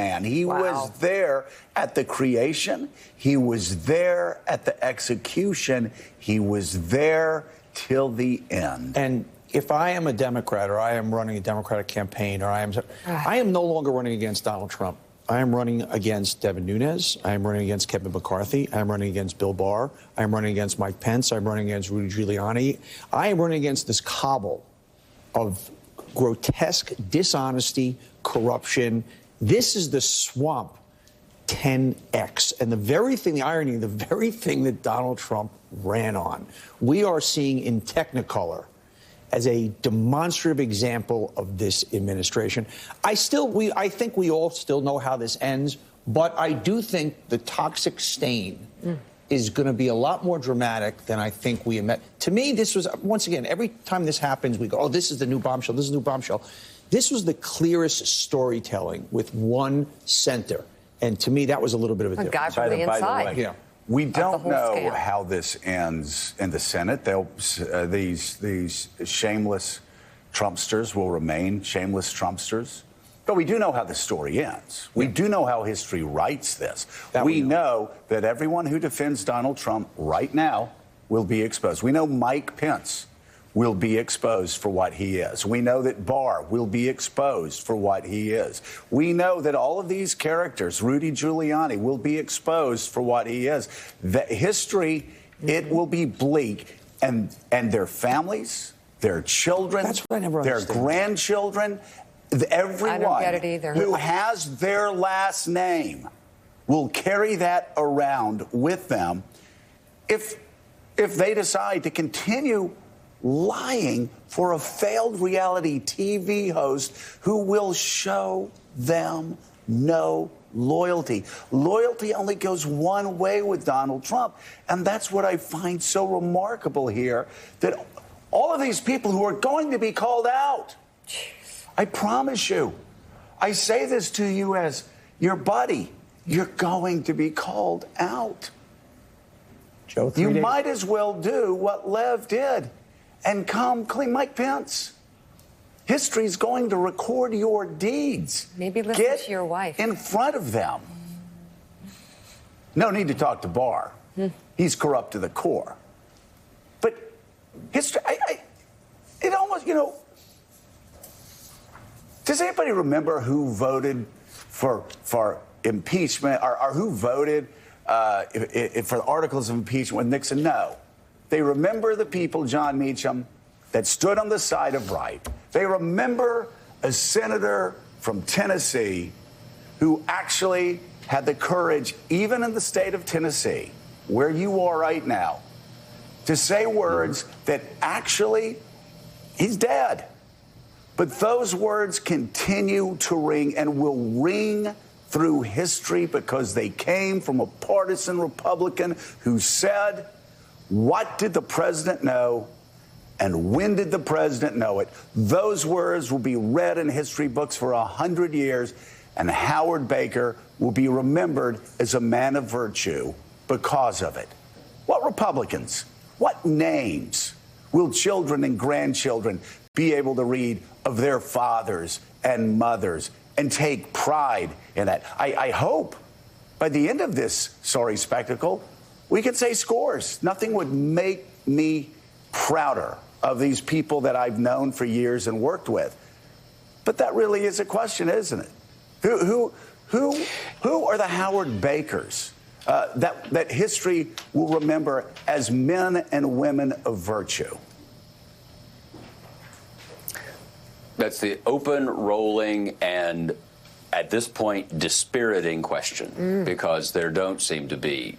man. He was there at the creation. He was there at the execution. He was there till the end. And if I am a Democrat, or I am running a Democratic campaign, or I am no longer running against Donald Trump. I am running against Devin Nunes. I am running against Kevin McCarthy. I am running against Bill Barr. I am running against Mike Pence. I'm running against Rudy Giuliani. I am running against this cabal of grotesque dishonesty, corruption. This is the swamp 10x. And the very thing, the irony, the very thing that Donald Trump ran on, we are seeing in Technicolor as a demonstrative example of this administration. I think we all still know how this ends, but I do think the toxic stain is going to be a lot more dramatic than I think we admit. To me, this was, once again, every time this happens, we go, oh, this is the new bombshell, this is the new bombshell. This was the clearest storytelling with one center. And to me, that was a little bit of a difference. A guy from the inside. Yeah. We don't know how this ends in the Senate. These shameless Trumpsters will remain shameless Trumpsters. But we do know how the story ends. We do know how history writes this. We know that everyone who defends Donald Trump right now will be exposed. We know Mike Pence will be exposed for what he is. We know that Barr will be exposed for what he is. We know that all of these characters, Rudy Giuliani, will be exposed for what he is. The history, it will be bleak. And their families, their children, their grandchildren, everyone who has their last name will carry that around with them if they decide to continue lying for a failed reality TV host who will show them no loyalty. Loyalty only goes one way with Donald Trump. And that's what I find so remarkable here, that all of these people who are going to be called out, I promise you, I say this to you as your buddy, you're going to be called out. Joe, you might as well do what Lev did and come clean. Mike Pence, history's going to record your deeds. Maybe listen to your wife. In front of them. No need to talk to Barr. He's corrupt to the core. But history, it almost, does anybody remember who voted for impeachment or who voted for the articles of impeachment with Nixon? No. They remember the people, John Meacham, that stood on the side of right. They remember a senator from Tennessee who actually had the courage, even in the state of Tennessee, where you are right now, to say words that actually, he's dead. But those words continue to ring and will ring through history because they came from a partisan Republican who said, what did the president know, and when did the president know it? Those words will be read in history books for 100 years, and Howard Baker will be remembered as a man of virtue because of it. What Republicans, what names will children and grandchildren be able to read of their fathers and mothers and take pride in that? I hope by the end of this sorry spectacle, we could say scores. Nothing would make me prouder of these people that I've known for years and worked with. But that really is a question, isn't it? Who are the Howard Bakers that history will remember as men and women of virtue? That's the open, rolling, and at this point, dispiriting question, because there don't seem to be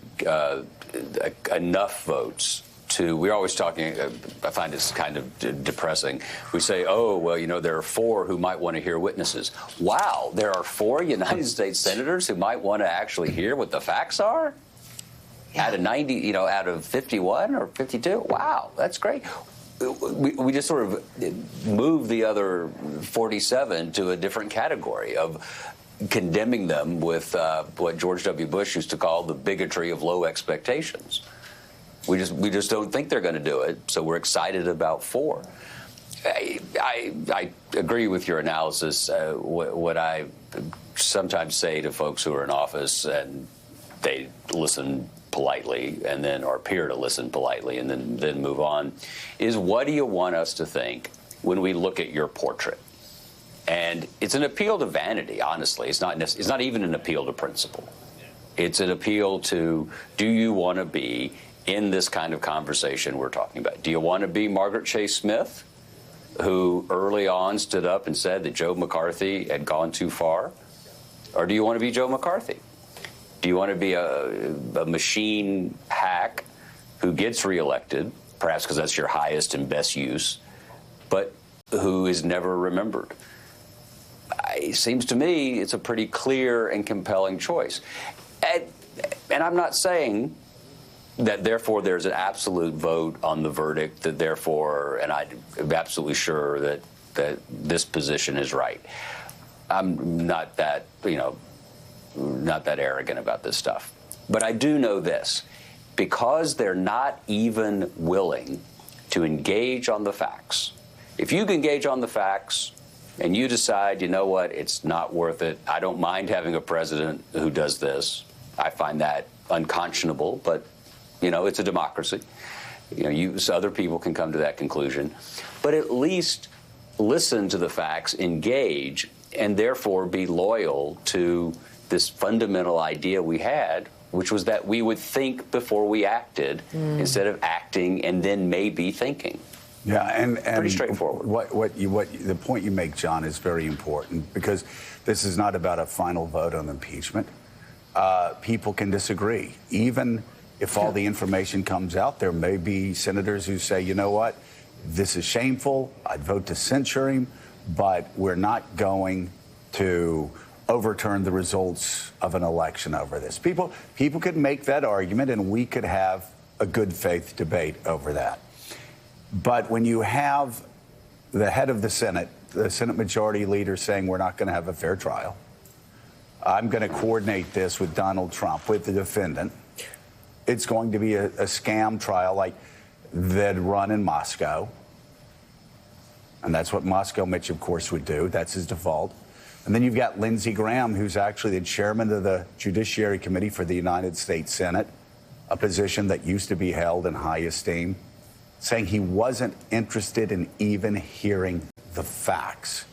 enough votes to, we're always talking, I find it's kind of depressing. We say, oh, well, there are 4 who might want to hear witnesses. Wow, there are 4 United States senators who might want to actually hear what the facts are? Yeah. Out of 90, out of 51 or 52? Wow, that's great. We just sort of move the other 47 to a different category of condemning them with what George W. Bush used to call the bigotry of low expectations. We just don't think they're going to do it, so we're excited about 4. I agree with your analysis. What I sometimes say to folks who are in office and they listen politely and then or appear to listen politely and then move on is, what do you want us to think when we look at your portrait? And it's an appeal to vanity, honestly. It's not even an appeal to principle. It's an appeal to, do you want to be in this kind of conversation we're talking about? Do you want to be Margaret Chase Smith, who early on stood up and said that Joe McCarthy had gone too far? Or do you want to be Joe McCarthy? Do you want to be a machine hack who gets reelected, perhaps because that's your highest and best use, but who is never remembered? It seems to me it's a pretty clear and compelling choice. And I'm not saying that therefore there's an absolute vote on the verdict, that therefore, and I'm absolutely sure that this position is right. I'm not that, not that arrogant about this stuff. But I do know this, because they're not even willing to engage on the facts. If you can engage on the facts and you decide, you know what, it's not worth it, I don't mind having a president who does this. I find that unconscionable, but, it's a democracy. So other people can come to that conclusion. But at least listen to the facts, engage, and therefore be loyal to this fundamental idea we had, which was that we would think before we acted instead of acting and then maybe thinking. Yeah, and pretty straightforward. The point you make, John, is very important, because this is not about a final vote on impeachment. People can disagree. Even if all the information comes out, there may be senators who say, you know what, this is shameful, I'd vote to censure him, but we're not going to overturn the results of an election over this. People could make that argument, and we could have a good faith debate over that. But when you have the head of the Senate Majority Leader, saying we're not going to have a fair trial, I'm going to coordinate this with Donald Trump, with the defendant. It's going to be a scam trial like they'd run in Moscow. And that's what Moscow Mitch, of course, would do. That's his default. And then you've got Lindsey Graham, who's actually the chairman of the Judiciary Committee for the United States Senate, a position that used to be held in high esteem, saying he wasn't interested in even hearing the facts.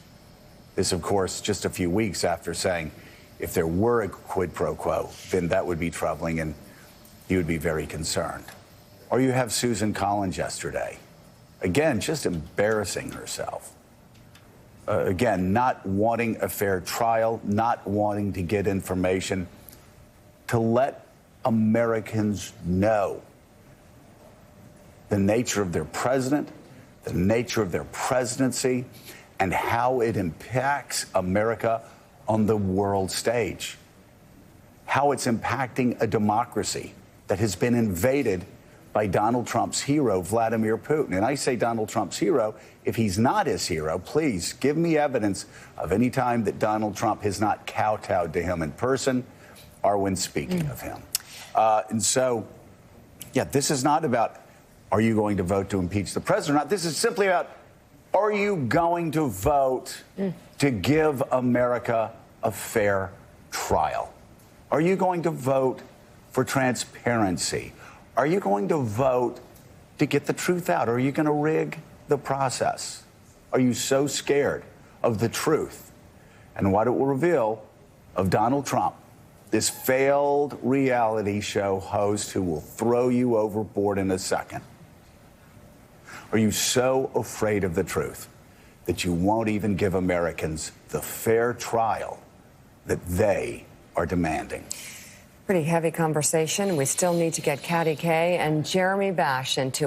This, of course, just a few weeks after saying if there were a quid pro quo, then that would be troubling and he would be very concerned. Or you have Susan Collins yesterday. Again, just embarrassing herself. Again, not wanting a fair trial, not wanting to get information, to let Americans know the nature of their president, the nature of their presidency, and how it impacts America on the world stage. How it's impacting a democracy that has been invaded by Donald Trump's hero, Vladimir Putin. And I say Donald Trump's hero. If he's not his hero, please give me evidence of any time that Donald Trump has not kowtowed to him in person or when speaking of him. And so, yeah, this is not about, are you going to vote to impeach the president or not? This is simply about, are you going to vote to give America a fair trial? Are you going to vote for transparency? Are you going to vote to get the truth out? Are you going to rig the process? Are you so scared of the truth and what it will reveal of Donald Trump, this failed reality show host who will throw you overboard in a second? Are you so afraid of the truth that you won't even give Americans the fair trial that they are demanding? Pretty heavy conversation. We still need to get Katty Kay and Jeremy Bash into